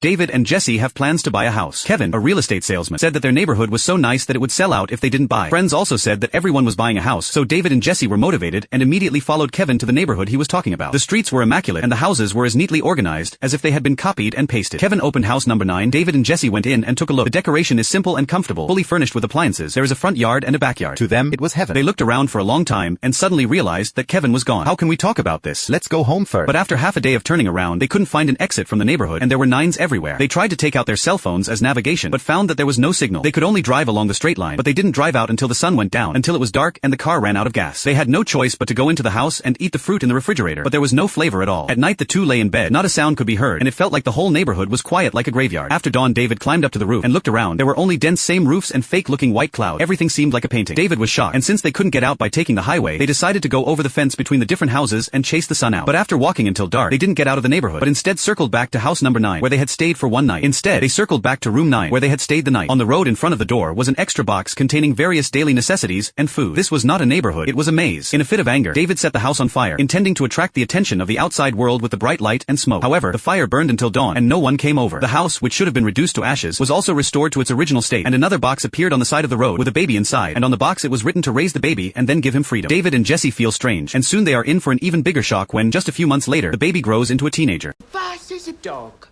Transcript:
David and Jesse have plans to buy a house. Kevin, a real estate salesman, said that their neighborhood was so nice that it would sell out if they didn't buy. Friends also said that everyone was buying a house, so David and Jesse were motivated and immediately followed Kevin to the neighborhood he was talking about. The streets were immaculate and the houses were as neatly organized as if they had been copied and pasted. Kevin opened house number 9. David and Jesse went in and took a look. The decoration is simple and comfortable, fully furnished with appliances. There is a front yard and a backyard. To them, it was heaven. They looked around for a long time and suddenly realized that Kevin was gone. How can we talk about this? Let's go home first. But after half a day of turning around, they couldn't find an exit from the neighborhood and there were 9s everywhere. They tried to take out their cell phones as navigation, but found that there was no signal. They could only drive along the straight line, but they didn't drive out until the sun went down, until it was dark and the car ran out of gas. They had no choice but to go into the house and eat the fruit in the refrigerator, but there was no flavor at all. At night the two lay in bed. Not a sound could be heard, and it felt like the whole neighborhood was quiet like a graveyard. After dawn, David climbed up to the roof and looked around. There were only dense same roofs and fake-looking white clouds. Everything seemed like a painting. David was shocked, and since they couldn't get out by taking the highway, they decided to go over the fence between the different houses and chase the sun out. But after walking until dark, they didn't get out of the neighborhood, but instead circled back to house number 9, where they had stayed for one night. Instead, they circled back to room 9, where they had stayed the night. On the road in front of the door was an extra box containing various daily necessities and food. This was not a neighborhood, it was a maze. In a fit of anger, David set the house on fire, intending to attract the attention of the outside world with the bright light and smoke. However, the fire burned until dawn, and no one came over. The house, which should have been reduced to ashes, was also restored to its original state, and another box appeared on the side of the road with a baby inside, and on the box it was written to raise the baby and then give him freedom. David and Jesse feel strange, and soon they are in for an even bigger shock when, just a few months later, the baby grows into a teenager. Fast as a dog.